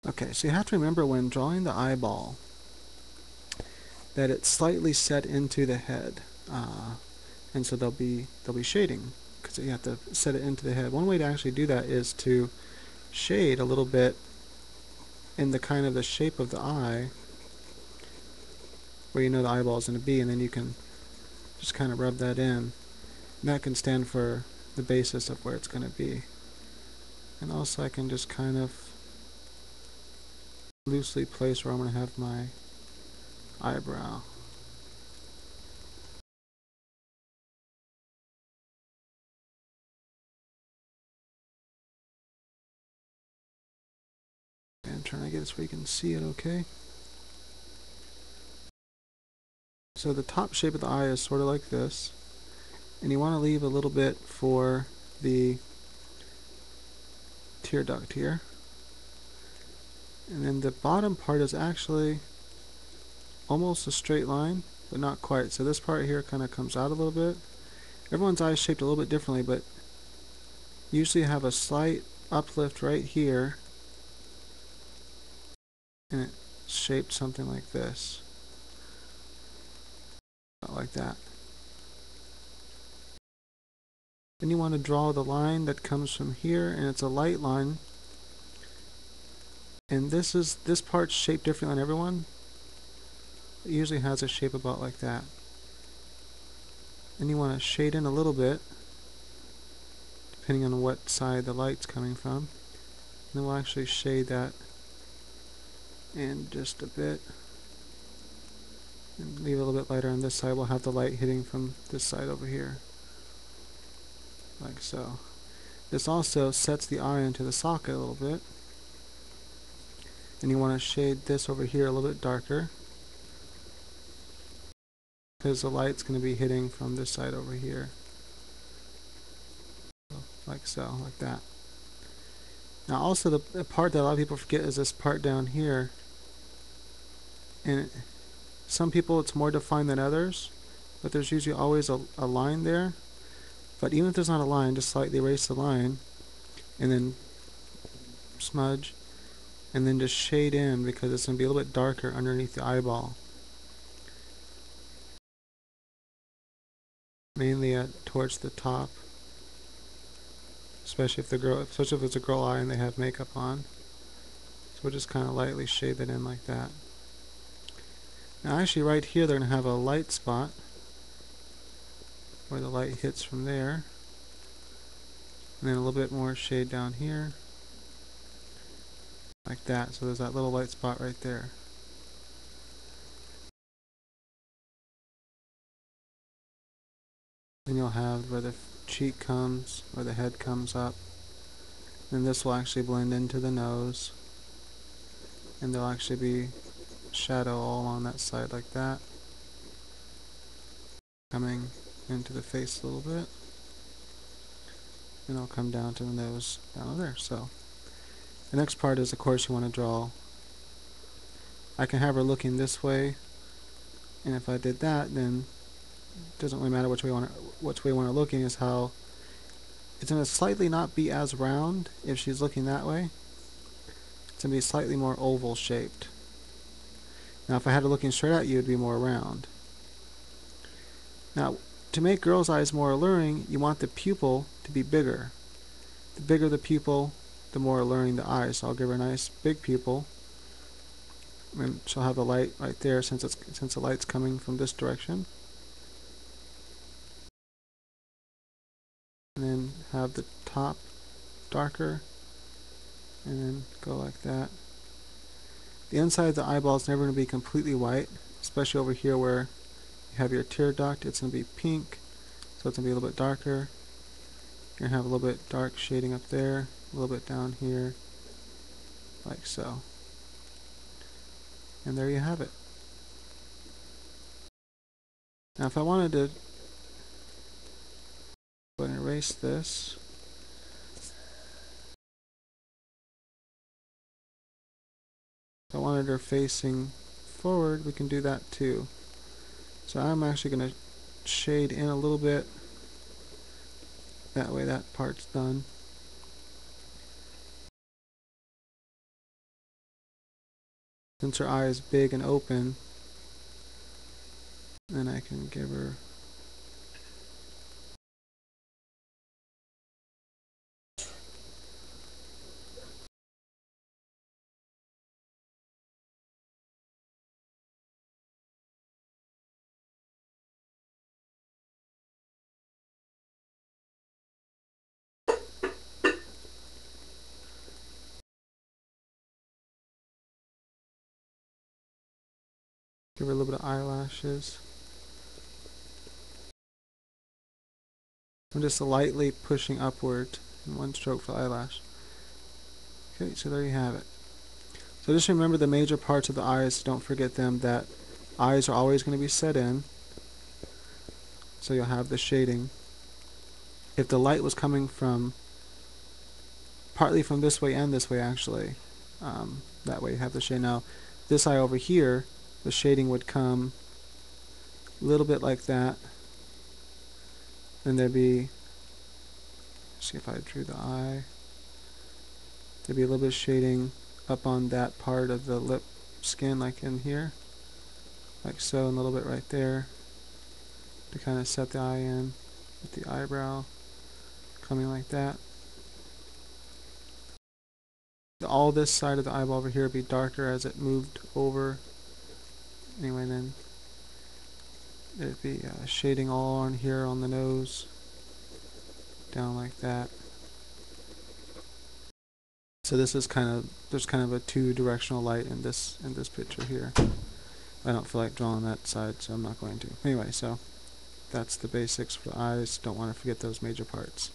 Okay, so you have to remember when drawing the eyeball that it's slightly set into the head, and so there'll be shading because you have to set it into the head. One way to actually do that is to shade a little bit in the kind of the shape of the eye where you know the eyeball is going to be, and then you can just kind of rub that in. And that can stand for the basis of where it's going to be. And also I can just kind of loosely place where I'm going to have my eyebrow. And trying to get it so you can see it okay. So the top shape of the eye is sort of like this, and you want to leave a little bit for the tear duct here. And then the bottom part is actually almost a straight line, but not quite. So this part here kind of comes out a little bit. Everyone's eye is shaped a little bit differently, but usually you have a slight uplift right here, and it's shaped something like this. Like that. Then you want to draw the line that comes from here, and it's a light line. And this part's shaped differently on everyone. It usually has a shape about like that. Then you want to shade in a little bit, depending on what side the light's coming from. And then we'll actually shade that in just a bit. And leave it a little bit lighter on this side. We'll have the light hitting from this side over here. Like so. This also sets the eye into the socket a little bit. And you want to shade this over here a little bit darker, because the light's going to be hitting from this side over here. Like so, like that. Now also the part that a lot of people forget is this part down here. And some people it's more defined than others, but there's usually always a line there. But even if there's not a line, just slightly erase the line, and then smudge, and then just shade in, because it's going to be a little bit darker underneath the eyeball. Mainly towards the top, especially if it's a girl eye and they have makeup on. So we'll just kind of lightly shade that in like that. Now actually right here they're going to have a light spot where the light hits from there. And then a little bit more shade down here. Like that. So there's that little light spot right there. Then you'll have where the cheek comes, where the head comes up. And this will actually blend into the nose. And there'll actually be shadow all along that side like that. Coming into the face a little bit. And it'll come down to the nose down there. So the next part is, of course, you want to draw. I can have her looking this way, and if I did that, then it doesn't really matter which way you want her looking. Is how it's going to slightly not be as round if she's looking that way. It's going to be slightly more oval shaped. Now if I had her looking straight at you, it'd be more round. Now to make girls' eyes more alluring, you want the pupil to be bigger. The bigger the pupil, the more alluring the eye. So I'll give her a nice big pupil, and she'll have the light right there since the light's coming from this direction. And then have the top darker, and then go like that. The inside of the eyeball is never going to be completely white, especially over here where you have your tear duct. It's going to be pink, so it's going to be a little bit darker. You're going to have a little bit dark shading up there, a little bit down here, like so. And there you have it. Now if I wanted to go ahead and erase this. If I wanted her facing forward, we can do that too. So I'm actually going to shade in a little bit. That way that part's done. Since her eye is big and open, then I can give her a little bit of eyelashes. I'm just lightly pushing upward in one stroke for the eyelash. Okay, so there you have it. So just remember the major parts of the eyes. Don't forget them. That eyes are always going to be set in, so you'll have the shading. If the light was coming from partly from this way and this way, actually, that way you have the shade. Now, this eye over here, the shading would come a little bit like that. Then there'd be, see if I drew the eye, there'd be a little bit of shading up on that part of the lip skin, like in here, like so, and a little bit right there to kind of set the eye in, with the eyebrow coming like that. All this side of the eyeball over here would be darker as it moved over. Anyway, then there'd be shading all on here on the nose, down like that. So this is there's kind of a two-directional light in this picture here. I don't feel like drawing that side, so I'm not going to. Anyway, so that's the basics for the eyes. Don't want to forget those major parts.